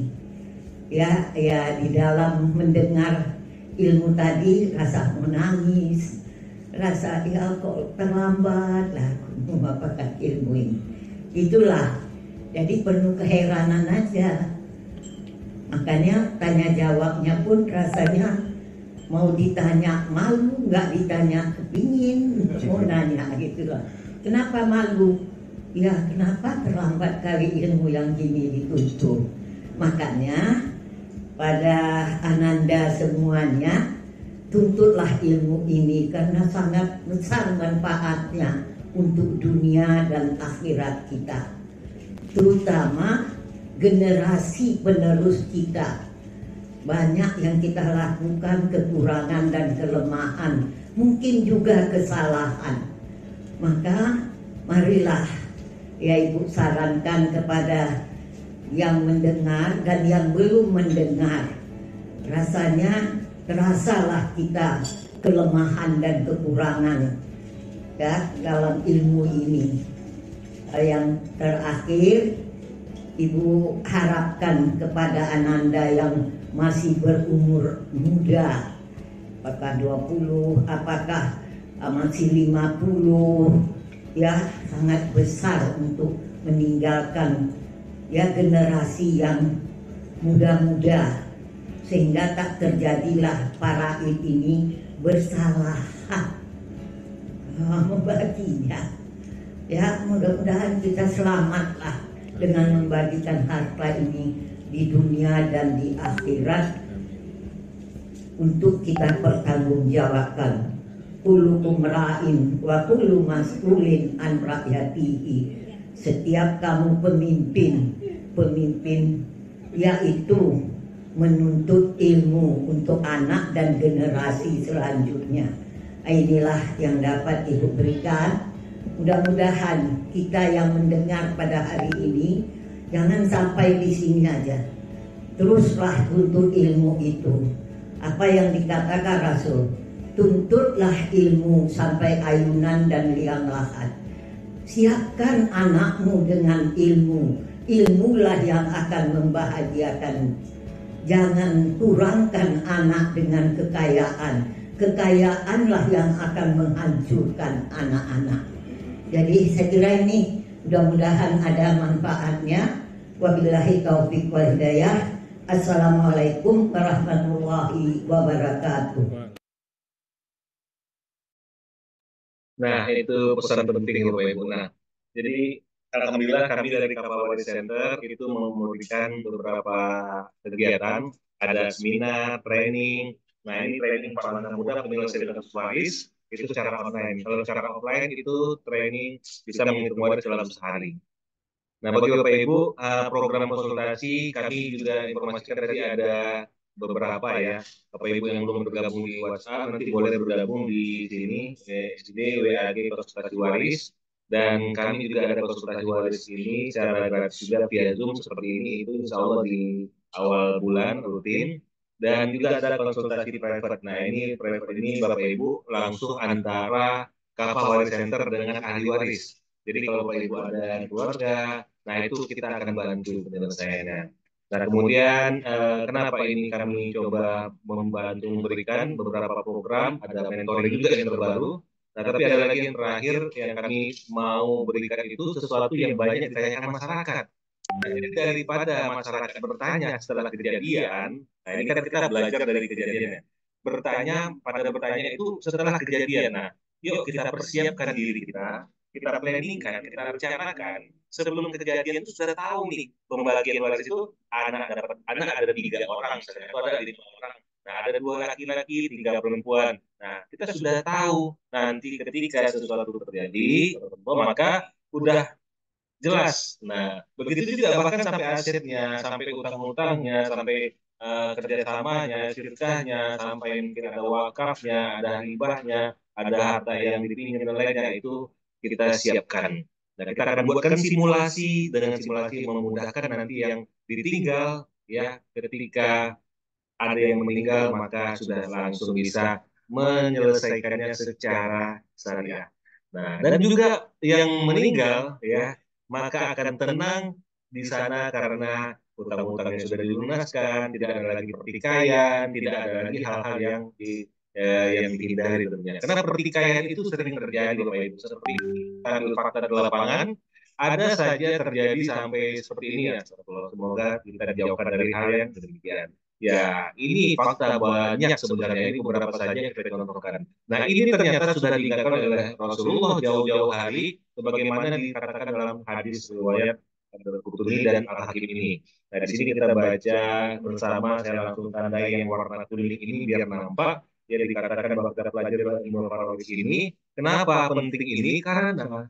Ya di dalam mendengar ilmu tadi rasa menangis, rasa ya kok terlambat lah mendapatkan ilmu ini. Itulah, jadi penuh keheranan aja. Makanya tanya jawabnya pun rasanya mau ditanya malu, nggak ditanya kepingin, mau nanya gitu loh. Kenapa malu? Ya kenapa terlambat kali ilmu yang gini dituntut. Makanya pada Ananda semuanya, tuntutlah ilmu ini karena sangat besar manfaatnya untuk dunia dan akhirat kita. Terutama generasi penerus kita. Banyak yang kita lakukan kekurangan dan kelemahan, mungkin juga kesalahan. Maka marilah ya ibu sarankan kepada yang mendengar dan yang belum mendengar, rasanya terasalah kita kelemahan dan kekurangan ya dalam ilmu ini. Yang terakhir, ibu harapkan kepada Ananda yang masih berumur muda, apakah 20, apakah masih 50, ya sangat besar untuk meninggalkan ya generasi yang muda-muda, sehingga tak terjadilah para ini bersalah membaginya. Ya mudah-mudahan kita selamatlah dengan membagikan harta ini di dunia dan di akhirat untuk kita pertanggungjawabkan. Kullukum ra'in wa kullu mas'ulin an ra'yatihi. Setiap kamu pemimpin yaitu menuntut ilmu untuk anak dan generasi selanjutnya. Inilah yang dapat ibu berikan. Mudah-mudahan kita yang mendengar pada hari ini jangan sampai di sini aja. Teruslah tuntut ilmu itu. Apa yang dikatakan Rasul, tuntutlah ilmu sampai ayunan dan liang lahat. Siapkan anakmu dengan ilmu. Ilmulah yang akan membahagiakan. Jangan kurangkan anak dengan kekayaan. Kekayaanlah yang akan menghancurkan anak-anak. Jadi saya kira ini mudah-mudahan ada manfaatnya. Wabillahi taufiq wal hidayah. Assalamualaikum warahmatullahi wabarakatuh. Nah, itu pesan penting Bapak Ibu. Nah, jadi alhamdulillah kami dari Kapawari Center itu memberikan beberapa kegiatan, ada seminar, training. Nah, ini training para anak muda penyelesaian kasus waris itu secara online. Kalau secara offline itu training bisa menghitung waris dalam sehari. Nah, bagi Bapak Ibu, program konsultasi kami juga informasikan tadi ada beberapa ya. Bapak Ibu yang belum bergabung di WhatsApp nanti boleh bergabung di sini, SD WAG konsultasi waris. Dan kami juga ada konsultasi waris ini secara gratis juga via Zoom seperti ini. Itu insya Allah di awal bulan rutin. Dan juga ada konsultasi private. Nah, ini private ini Bapak Ibu langsung antara Kapal Waris Center dengan ahli waris. Jadi kalau Bapak Ibu ada keluarga, nah itu kita akan bantu penyelesaiannya. Nah kemudian kenapa ini kami coba membantu memberikan beberapa program, ada mentoring juga yang terbaru. Nah tapi ada lagi yang terakhir yang kami mau berikan itu sesuatu yang banyak ditanyakan masyarakat. Nah, jadi daripada masyarakat bertanya setelah kejadian, nah ini kan kita belajar dari kejadiannya. Bertanya itu setelah kejadian. Nah, yuk kita persiapkan diri kita kita planning kan, kita rencanakan sebelum kejadian itu sudah tahu nih pembagian waris itu anak ada 3 orang, misalnya itu ada 5 orang. Nah, ada 2 laki-laki, 3 perempuan. Nah, kita sudah tahu nanti ketika sesuatu terjadi, maka udah jelas. Nah, begitu juga bahkan sampai asetnya, sampai utang-utangnya, sampai kerjasamanya, sirkahnya, sampai mungkin ada wakafnya, ada hibahnya, ada harta yang dipinjam dan lainnya itu kita siapkan. Nah, kita akan buatkan simulasi dengan simulasi memudahkan nanti yang ditinggal ya ketika ada yang meninggal maka sudah langsung bisa menyelesaikannya secara syariah. Nah, dan juga yang meninggal ya maka akan tenang di sana karena utang-utangnya sudah dilunaskan, tidak ada lagi pertikaian, tidak ada lagi hal-hal yang dihindari tentunya. Karena pertikaian itu sering terjadi Bapak Ibu, seperti ambil fakta di lapangan, ada saja terjadi sampai seperti ini ya. Semoga kita dijauhkan dari hal yang demikian. Ya, ini fakta banyak sebenarnya, ini beberapa saja yang kita contohkan. Nah, ini ternyata sudah diingatkan oleh Rasulullah jauh-jauh hari, sebagaimana dikatakan dalam hadis riwayat Al-Qurtubi dan Al-Hakim ini. Nah, di sini kita baca bersama, saya langsung tandai yang warna kuning ini biar nampak. Ya, dikatakan bahwa kita pelajari ilmu waris ini. Kenapa penting ini? Karena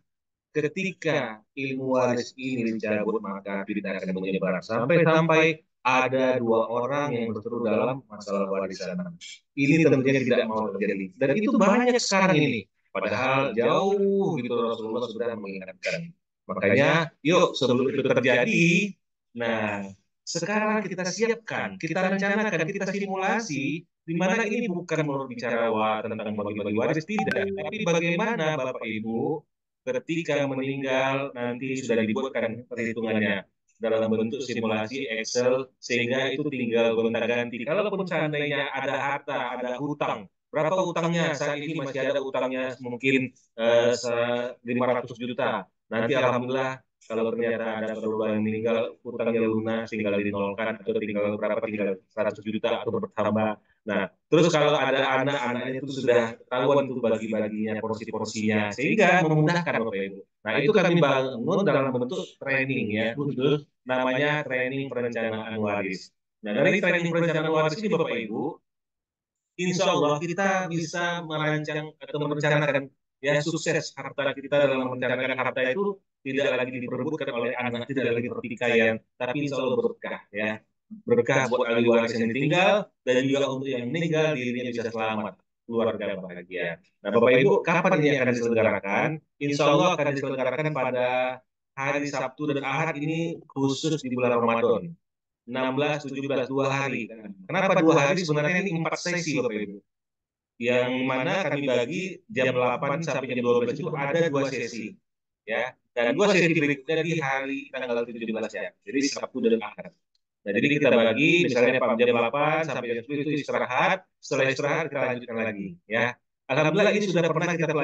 ketika ilmu waris ini dicabut maka tidak akan menyebar sampai ada 2 orang yang berseteru dalam masalah warisan. Ini tentunya tidak mau terjadi dan itu banyak sekarang ini. Padahal jauh gitu Rasulullah sudah mengingatkan. Makanya yuk sebelum itu terjadi, nah sekarang kita siapkan, kita rencanakan, kita simulasi di mana ini bukan berbicara tentang bagi-bagi waris tidak, tapi bagaimana Bapak Ibu ketika meninggal nanti sudah dibuatkan perhitungannya dalam bentuk simulasi Excel sehingga itu tinggal gonta-ganti. Kalaupun seandainya ada harta, ada hutang, berapa utangnya? Saat ini masih ada utangnya mungkin 500 juta. Nanti alhamdulillah kalau ternyata ada keluarga yang meninggal utangnya lunas tinggal dinolkan atau tinggal berapa tinggal 100 juta atau bertambah. Nah, terus kalau ada anak-anaknya itu sudah ketahuan tuh bagi-baginya porsi-porsinya sehingga memudahkan Bapak Ibu. Nah, itu kami bangun dalam bentuk training ya, khusus namanya training perencanaan waris. Nah, dari training perencanaan waris ini Bapak Ibu, insya Allah kita bisa merancang atau merencanakan ya sukses harta kita dalam merencanakan harta itu tidak lagi diperebutkan oleh anak, tidak lagi pertikaian, tapi insya Allah berkah ya. Berkah buat ahli waris yang ditinggal dan juga untuk yang meninggal dirinya bisa selamat, keluarga bahagia. Nah, Bapak Ibu, kapan ini akan diselenggarakan? Insya Allah akan diselenggarakan pada hari Sabtu dan Ahad ini khusus di bulan Ramadan. 16, 17, 2 hari. Kenapa 2 hari? Sebenarnya ini 4 sesi Bapak Ibu. Yang mana kami bagi jam 8 sampai jam 12 itu ada 2 sesi. Ya, dan 2 sesi berikutnya di hari tanggal 17 ya. Jadi Sabtu dan Ahad. Nah, jadi kita bagi misalnya jam 8 sampai jam 10 itu istirahat, setelah istirahat kita lanjutkan lagi ya. Alhamdulillah ini sudah pernah kita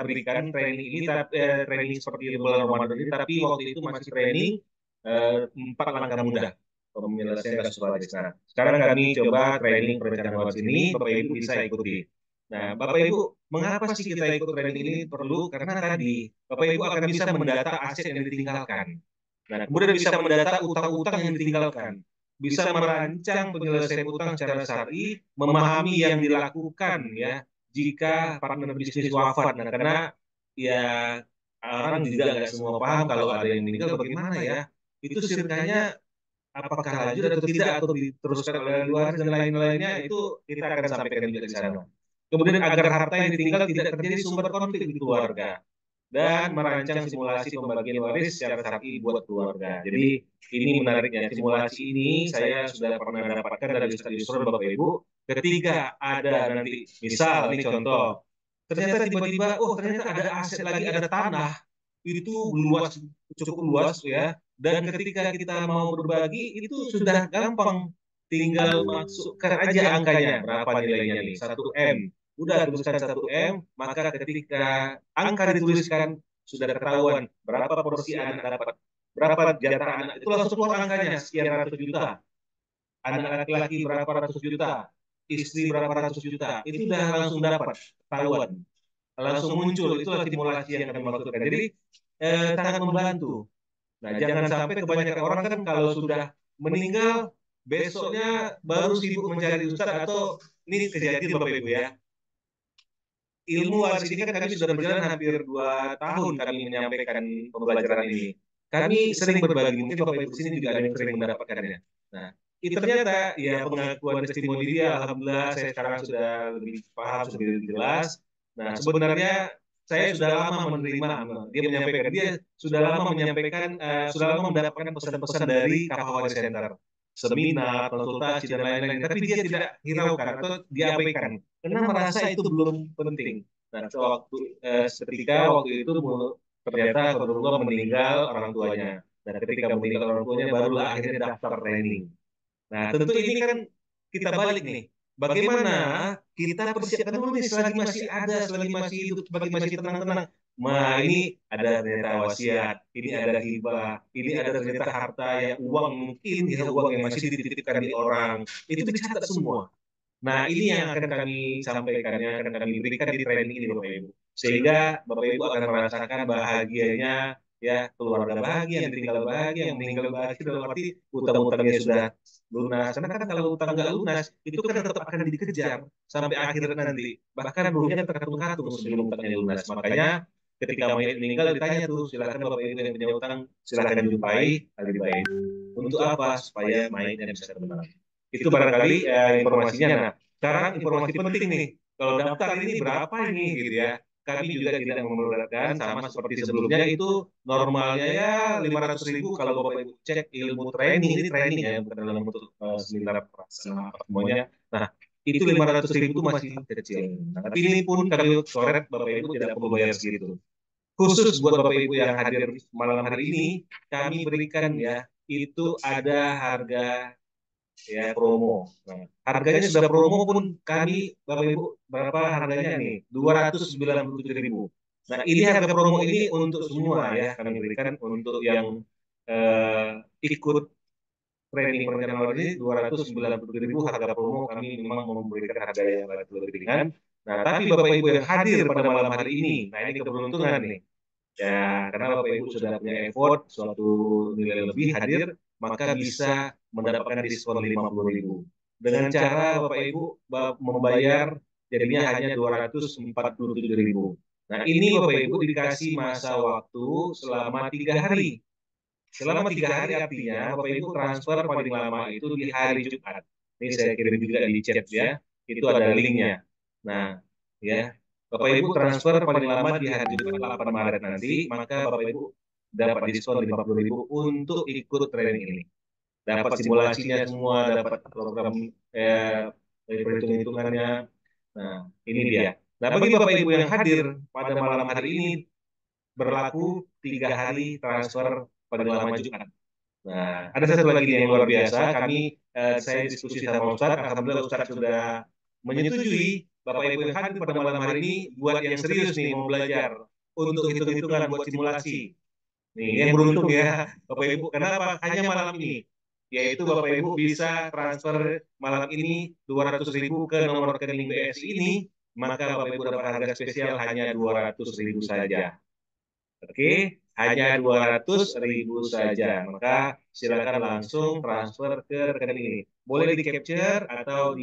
berikan training ini training seperti di bulan Ramadan ini tapi waktu itu masih training 4 langkah mudah penyelesaian kasus waris. Nah, sekarang kami coba training perencanaan waris ini, Bapak Ibu bisa ikuti. Nah, Bapak Ibu, mengapa sih kita ikut training ini perlu? Karena tadi Bapak Ibu akan bisa mendata aset yang ditinggalkan. Nah, kemudian bisa mendata utang-utang yang ditinggalkan. Bisa merancang penyelesaian utang secara syar'i, memahami yang dilakukan ya jika partner bisnis wafat. Nah, karena ya orang juga nggak semua paham kalau ada yang meninggal bagaimana ya. Itu sirkanya apakah lanjut atau tidak atau diteruskan oleh ahli waris dan lain-lainnya itu kita akan sampaikan juga di sana. Kemudian agar harta yang ditinggal tidak terjadi sumber konflik di keluarga dan merancang simulasi pembagian waris secara syar'i buat keluarga. Jadi ini menariknya simulasi ini saya sudah pernah dapatkan dari Ustaz Yusron Bapak Ibu. Ketika ada nanti misal ini contoh ternyata tiba-tiba ternyata ada aset lagi ada tanah itu luas cukup luas ya dan ketika kita mau berbagi itu sudah gampang tinggal masukkan aja angkanya berapa nilainya nih 1 M udah tuliskan 1 M maka ketika angka dituliskan sudah ketahuan berapa porsi anak dapat berapa jatah anak itu langsung keluar angkanya sekian ratus juta anak laki-laki berapa ratus juta istri berapa ratus juta itu sudah langsung dapat ketahuan langsung muncul. Itulah simulasi yang kami maksudkan. Jadi sangat membantu. Nah, jangan sampai kebanyakan orang kan kalau sudah meninggal besoknya baru sibuk mencari ustadz, atau ini kejadian Bapak Ibu ya. Ilmu waris ini kan kami sudah berjalan hampir 2 tahun kami menyampaikan pembelajaran ini. Kami sering berbagi, mungkin Bapak Ibu sini juga ada yang sering mendapatkannya. Nah, itu ternyata ya pengakuan testimoni dia, alhamdulillah saya sekarang sudah lebih paham, sudah lebih jelas. Nah, sebenarnya saya sudah lama menerima, dia menyampaikan, dia sudah lama menyampaikan, sudah lama mendapatkan pesan-pesan dari Kapawari Center, seminar, konsultasi, dan lain-lain. Tapi dia tidak hiraukan atau diabaikan karena merasa itu belum penting. Nah, ketika waktu itu ternyata Qadarullah meninggal orang tuanya. Dan ketika meninggal orang tuanya barulah akhirnya daftar training. Nah, tentu ini kan kita balik nih. Bagaimana kita persiapkan dulu nih selagi masih ada, selagi masih hidup, selagi masih tenang-tenang. Nah, ini ada ternyata wasiat, ini ada hibah, ini ada ternyata harta ya, uang mungkin ya, uang yang masih dititipkan di orang. Itu dicatat semua. Nah, ini yang akan kami sampaikan, yang akan kami berikan di training ini, Bapak Ibu. Sehingga Bapak Ibu akan merasakan bahagianya, ya, keluarga bahagia, yang tinggal bahagia, yang meninggal bahagia, dalam arti utang-utangnya sudah lunas. Karena kan kalau utang nggak lunas, itu kan tetap akan dikejar sampai akhir nanti. Bahkan ruhnya terkatung-katung sebelum utangnya lunas. Makanya ketika mayat meninggal ditanya tuh, silakan Bapak Ibu yang punya utang, silakan jumpai ahli baik. Untuk apa? Supaya mayatnya bisa tenang. Itu barangkali informasinya. Nah, sekarang informasi penting nih. Kalau daftar ini berapa ini gitu ya. Kami juga tidak memberatkan, sama seperti sebelumnya, itu normalnya ya 500.000. Kalau Bapak Ibu cek ilmu training, ini training ya, bukan dalam bentuk seminar semuanya. Nah, itu 500.000 itu masih kecil. Nah, tapi ini pun kami coret Bapak Ibu tidak perlu bayar segitu. Khusus buat Bapak Ibu yang hadir malam hari ini, kami berikan ya, itu ada harga ya promo. Nah, harganya sudah promo pun kami, Bapak Ibu, berapa harganya nih? 297.000. Nah, ini harga promo ini untuk semua ya, kami berikan untuk yang ikut training perencanaan ini 297.000 harga promo, kami memang memberikan harga yang lebih ringan. Nah, tapi Bapak Ibu yang hadir pada malam hari ini, nah ini keberuntungan nih. Ya, karena Bapak Ibu sudah punya effort, suatu nilai lebih hadir, maka bisa mendapatkan diskon 50.000. Dengan cara Bapak Ibu membayar jadinya hanya 247.000. Nah, ini Bapak Ibu dikasih masa waktu selama 3 hari. Selama 3 hari artinya Bapak Ibu transfer paling lama itu di hari Jumat. Ini saya kirim juga di chat ya, itu ada linknya. Nah, ya, Bapak Ibu transfer paling lama di hari Jumat 8 Maret nanti, maka Bapak Ibu dapat diskon 50.000 untuk ikut training ini. Dapat simulasinya semua, dapat program perhitung-hitungannya. Nah, ini dia. Nah, bagi Bapak Ibu yang hadir pada malam hari ini, berlaku 3 hari transfer paling lama Jumat. Nah, ada satu lagi yang luar biasa. Saya diskusi sama Ustadz. Alhamdulillah Ustadz sudah menyetujui Bapak Ibu yang hadir pada malam hari ini buat yang serius nih mau belajar untuk hitung-hitungan, buat simulasi. Nih, yang beruntung ya Bapak Ibu. Kenapa? Hanya malam ini. Yaitu Bapak Ibu bisa transfer malam ini 200.000 ke nomor rekening BSI ini, maka Bapak Ibu dapat harga spesial hanya 200.000 saja. Oke, hanya 200.000 saja. Maka silakan langsung transfer ke rekening ini. Boleh di capture atau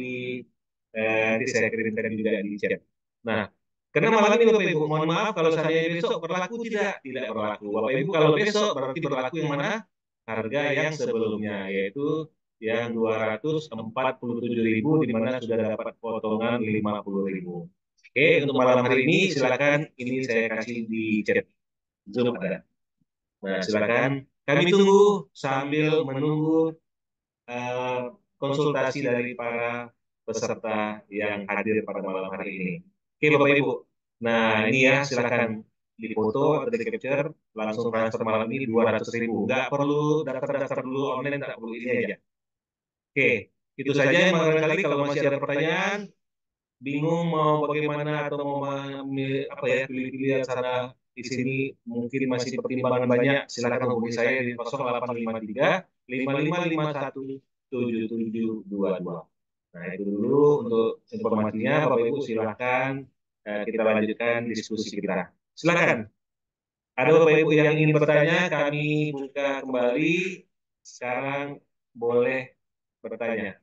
nanti saya kirimkan juga di chat. Nah, karena malam ini Bapak Ibu, mohon maaf kalau seandainya besok berlaku, tidak berlaku. Bapak Ibu kalau besok berarti berlaku yang mana? Harga yang sebelumnya, yaitu yang 247.000, di mana sudah dapat potongan 50.000. Oke, untuk malam hari ini silakan ini saya kasih di chat. Zoom ada. Nah, silakan. Kami tunggu sambil menunggu konsultasi dari para peserta yang hadir pada malam hari ini. Oke, Bapak Ibu. Nah, ini ya, silakan dipoto atau di capture, langsung transfer malam ini 200.000. Nggak perlu daftar-daftar dulu online, nggak perlu ini aja. Oke, itu saja yang barangkali kalau masih ada pertanyaan, bingung mau bagaimana atau mau pilih-pilih sana di sini, mungkin masih pertimbangan banyak, silakan hubungi saya di 0853 5551 7722. Nah, itu dulu untuk informasinya, Bapak Ibu silakan kita lanjutkan diskusi kita. Silakan. Ada Bapak Ibu yang ingin bertanya, kami buka kembali. Sekarang boleh bertanya.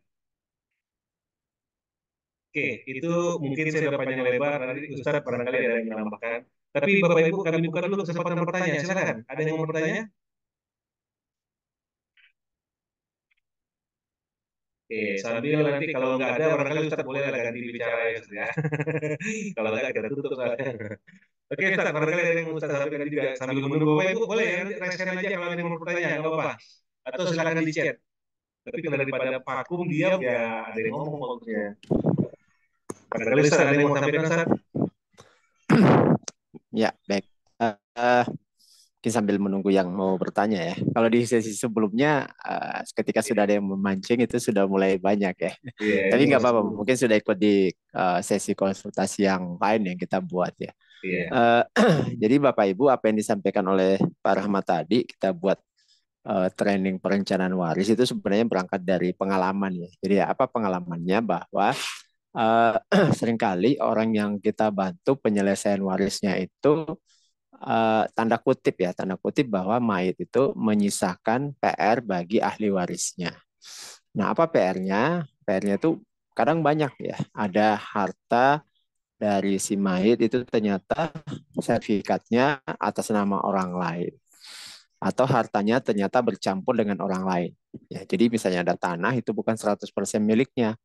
Oke, itu mungkin saya udah panjang lebar. Nanti Ustadz barangkali ada yang menambahkan. Tapi Bapak Ibu kami buka dulu kesempatan bertanya. Silakan. Ada yang mau bertanya? Oke, sambil nanti kalau nggak ada barangkali Ustadz boleh lah ganti bicara ya Ustadz ya. Kalau nggak kita tutup soalnya. Oke Ustadz, barangkali ada yang mau Ustadz sampaikan juga sambil menunggu Bapak Ibu boleh ya nanti rasakan aja kalau ada yang mau bertanya nggak apa-apa. Atau silakan di chat. Tapi kalau daripada vakum diam ya ada yang ngomong maksudnya. Barangkali Ustadz ada yang mau sampaikan Ustadz? Ya, baik. Mungkin sambil menunggu yang mau bertanya ya. Kalau di sesi sebelumnya, ketika sudah ada yang memancing itu sudah mulai banyak ya. Yeah, tapi nggak apa-apa, mungkin sudah ikut di sesi konsultasi yang lain yang kita buat ya. Yeah. Jadi Bapak Ibu, apa yang disampaikan oleh Pak Rahmat tadi, kita buat training perencanaan waris itu sebenarnya berangkat dari pengalaman ya. Jadi apa pengalamannya? Bahwa seringkali orang yang kita bantu penyelesaian warisnya itu tanda kutip bahwa mayit itu menyisakan PR bagi ahli warisnya. Nah, apa PR-nya? PR-nya itu kadang banyak ya. Ada harta dari si mayit itu ternyata sertifikatnya atas nama orang lain. Atau hartanya ternyata bercampur dengan orang lain. Ya, jadi misalnya ada tanah itu bukan 100% miliknya,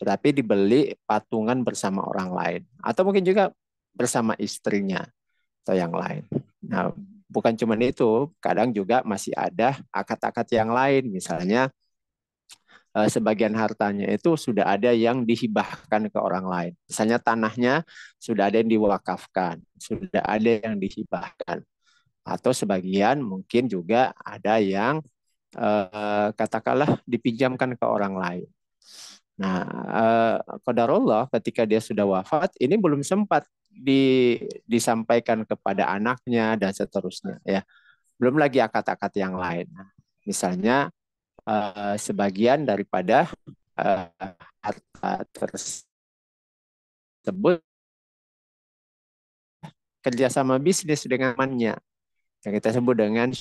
tetapi dibeli patungan bersama orang lain. Atau mungkin juga bersama istrinya atau yang lain. Nah, bukan cuma itu, kadang juga masih ada akad-akad yang lain. Misalnya sebagian hartanya itu sudah ada yang dihibahkan ke orang lain. Misalnya tanahnya sudah ada yang diwakafkan, sudah ada yang dihibahkan. Atau sebagian mungkin juga ada yang katakanlah dipinjamkan ke orang lain. Nah, qadarullah ketika dia sudah wafat, ini belum sempat disampaikan kepada anaknya dan seterusnya ya. Belum lagi akad-akad yang lain. Misalnya sebagian daripada harta tersebut kerjasama bisnis dengan temannya yang kita sebut dengan.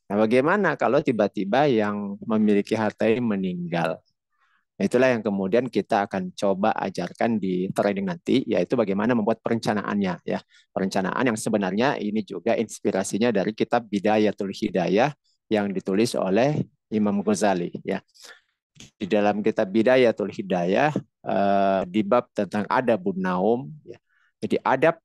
Nah, bagaimana kalau tiba-tiba yang memiliki harta ini meninggal? Itulah yang kemudian kita akan coba ajarkan di training nanti, yaitu bagaimana membuat perencanaannya ya. Perencanaan yang sebenarnya ini juga inspirasinya dari kitab Bidayatul Hidayah yang ditulis oleh Imam Ghazali ya. Di dalam kitab Bidayatul Hidayah di bab tentang adabun naum ya. Jadi adab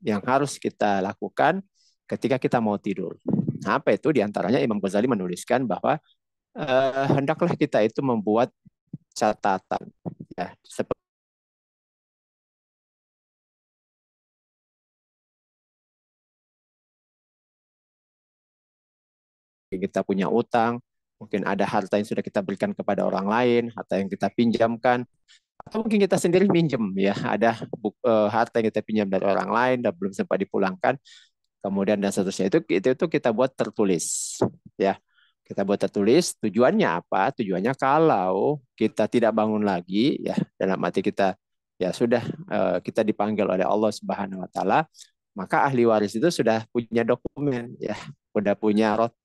yang harus kita lakukan ketika kita mau tidur. Nah, apa itu? Di antaranya Imam Ghazali menuliskan bahwa hendaklah kita itu membuat catatan ya, seperti kita punya utang, mungkin ada harta yang sudah kita berikan kepada orang lain, harta yang kita pinjamkan, atau mungkin kita sendiri minjem ya, ada harta yang kita pinjam dari orang lain dan belum sempat dipulangkan, kemudian dan seterusnya. Itu kita buat tertulis ya. Kita buat tertulis, tujuannya apa? Tujuannya kalau kita tidak bangun lagi ya, dalam arti kita ya sudah kita dipanggil oleh Allah Subhanahu wa taala, maka ahli waris itu sudah punya dokumen ya, sudah punya rot.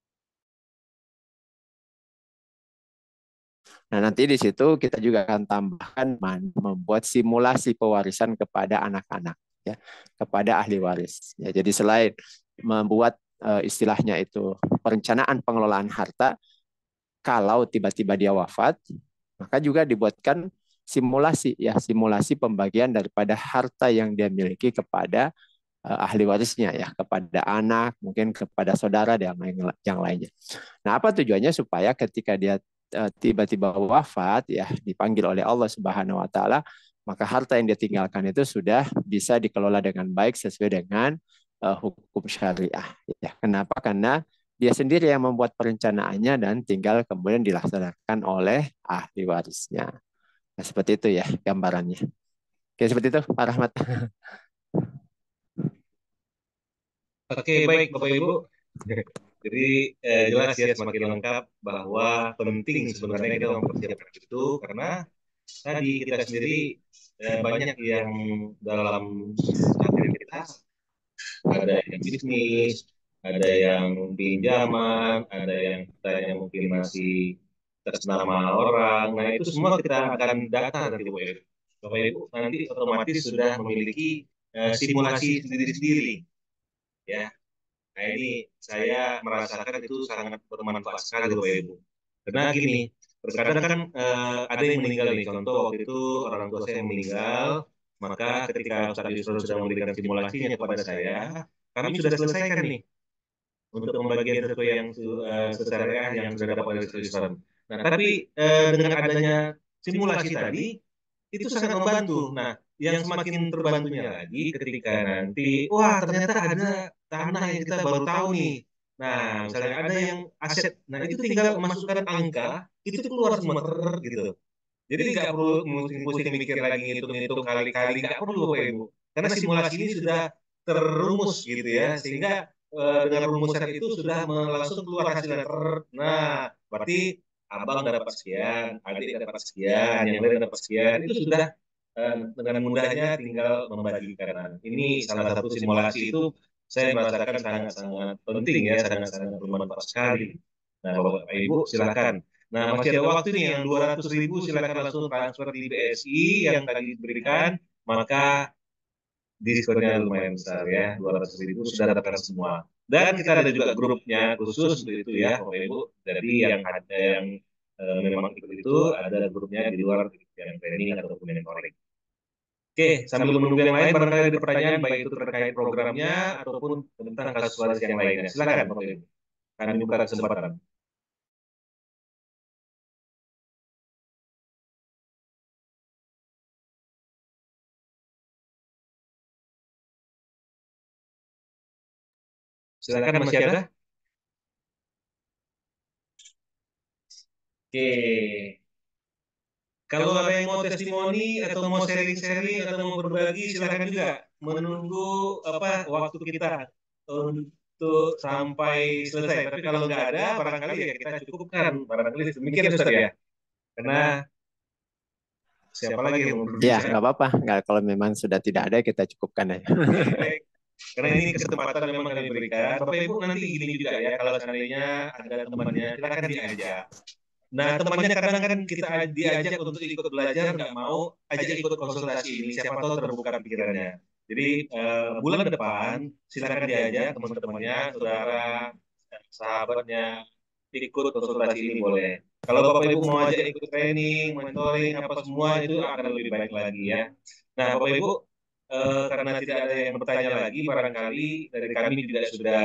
Nah, nanti di situ kita juga akan tambahkan membuat simulasi pewarisan kepada anak-anak ya, kepada ahli waris. Ya, jadi selain membuat istilahnya itu perencanaan pengelolaan harta, kalau tiba-tiba dia wafat, maka juga dibuatkan simulasi ya, simulasi pembagian daripada harta yang dia miliki kepada ahli warisnya ya, kepada anak, mungkin kepada saudara dan yang lainnya. Nah, apa tujuannya? Supaya ketika dia tiba-tiba wafat ya, dipanggil oleh Allah Subhanahu wa taala, maka harta yang dia tinggalkan itu sudah bisa dikelola dengan baik sesuai dengan hukum syariah ya. Kenapa? Karena dia sendiri yang membuat perencanaannya dan tinggal kemudian dilaksanakan oleh ahli warisnya. Nah, seperti itu ya gambarannya. Oke, seperti itu Pak Rahmat. Oke, baik Bapak Ibu. Jadi jelas ya semakin lengkap bahwa penting sebenarnya kita mempersiapkan itu karena tadi kita sendiri banyak yang dalam karir kita, ada yang bisnis, ada yang pinjaman, ada yang kitanya mungkin masih atas nama orang. Nah, itu semua kita akan data nanti Bapak Ibu. Bapak Ibu nanti otomatis sudah memiliki simulasi sendiri-sendiri. Ya, nah ini saya merasakan itu sangat bermanfaat sekali Bapak Ibu. Karena gini, terkadang kan ada yang meninggal nih. Contoh waktu itu orang tua saya yang meninggal, maka ketika Ustaz Yusron sudah memberikan simulasinya kepada saya, kami sudah selesaikan nih untuk pembagian sesuai yang secara yang sudah dapat dari Ustaz Yusron. Nah, tapi dengan adanya simulasi tadi, itu sangat membantu. Nah, yang semakin terbantunya lagi ketika nanti, wah ternyata ada tanah yang kita baru tahu nih. Nah, misalnya ada yang aset, nah itu tinggal masukkan angka, itu keluar semua gitu. Jadi nggak perlu pusing-pusing mikir lagi hitung-hitung kali-kali, nggak perlu Bapak Ibu. Karena simulasi ini sudah terumus gitu ya, sehingga dengan rumusan itu sudah langsung keluar hasilnya. Nah, berarti abang dapat sekian, adik dapat sekian, yang lain dapat sekian, itu sudah dengan mudahnya tinggal membagikan. Ini salah satu simulasi itu saya merasakan sangat-sangat penting ya, sangat-sangat bermanfaat sekali. Nah, Bapak Ibu silakan. Nah, masih ada waktu nih yang 200.000 silakan langsung transfer di BSI yang tadi diberikan, maka diskonnya lumayan besar ya, 200.000 sudah dapatkan semua. Dan kita ada juga grupnya khusus untuk itu ya, Bapak Ibu. Jadi yang ada yang memang ikut itu ada grupnya di luar yang training ataupun yang mentoring. Oke, sambil menunggu yang lain, barangkali ada pertanyaan baik itu terkait programnya ataupun tentang kasus waris yang lainnya. Silakan Bapak Ibu. Kami buka kesempatan. Silakan masih ada? Oke. Kalau ada yang mau testimoni atau mau sharing-sharing atau mau berbagi, silakan juga menunggu waktu kita untuk sampai selesai. Tapi kalau nggak ada, barangkali ya kita cukupkan. Barangkali demikian Ustaz ya. Karena siapa lagi yang mau berbicara? Ya, nggak apa-apa. Kalau memang sudah tidak ada, kita cukupkan ya. Baik. Karena ini kesempatan memang kami berikan. Bapak Ibu nanti gini juga ya, kalau seandainya ada temannya, silakan diajak. Nah, temannya kadang kan kita diajak untuk ikut belajar, nggak mau ajak ikut konsultasi ini, siapa tahu terbuka pikirannya. Jadi bulan depan silakan diajak teman-temannya, saudara, sahabatnya ikut konsultasi ini boleh. Kalau Bapak Ibu mau ajak ikut training, mentoring, apa semua itu akan lebih baik lagi ya. Nah, Bapak Ibu karena tidak ada yang bertanya lagi, barangkali dari kami juga sudah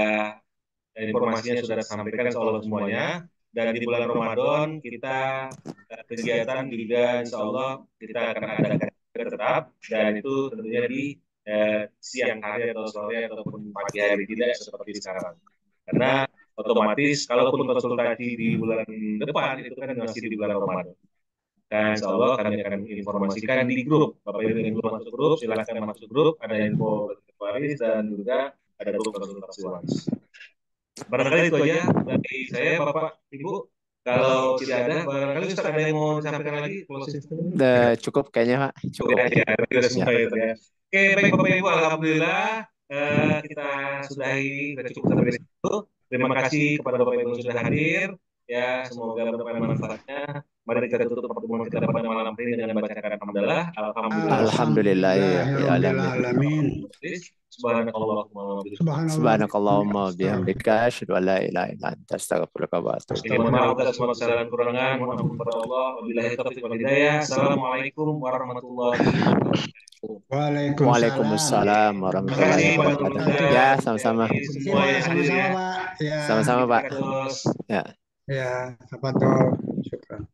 informasinya sudah disampaikan soal semuanya. Dan di bulan Ramadan kita kegiatan juga insya Allah kita akan adakan tetap dan itu tentunya di siang hari atau sore ataupun pagi hari tidak seperti sekarang. Karena otomatis kalaupun konsultasi di bulan depan itu kan masih di bulan Ramadan. Dan insya Allah kami akan informasikan di grup. Bapak Ibu yang belum masuk grup, silakan masuk grup. Ada info waris dan juga ada grup konsultasi waris. Barangkali itu aja dari saya, Bapak, Ibu. Kalau tidak ada, barangkali Ustaz ada yang mau disampaikan lagi? Cukup kayaknya, Pak. Cukup. Ya, semua itu ya. Oke, baik Bapak Ibu, alhamdulillah kita sudahi, kita cukup sampai di situ. Terima kasih kepada Bapak Ibu yang sudah hadir. Ya, semoga bermanfaat manfaatnya. Mari kita tutup pertemuan kita pada malam ini dengan membacakan hamdalah. Alhamdulillah. Alamin. Subhanakallahumma bihamdika asyhadu an la ilaha illa anta astaghfiruka wa atubu ilaik. Mohon maaf atas semua kesalahan kurangan. Mohon ampun kepada Allah. Wabillahi taufiq wal hidayah. Assalamualaikum warahmatullahi wabarakatuh. Waalaikumsalam warahmatullahi wabarakatuh. Ya, sama-sama. Sama-sama, Pak. Sama-sama, Pak. Ya, apa tuh? Syukran.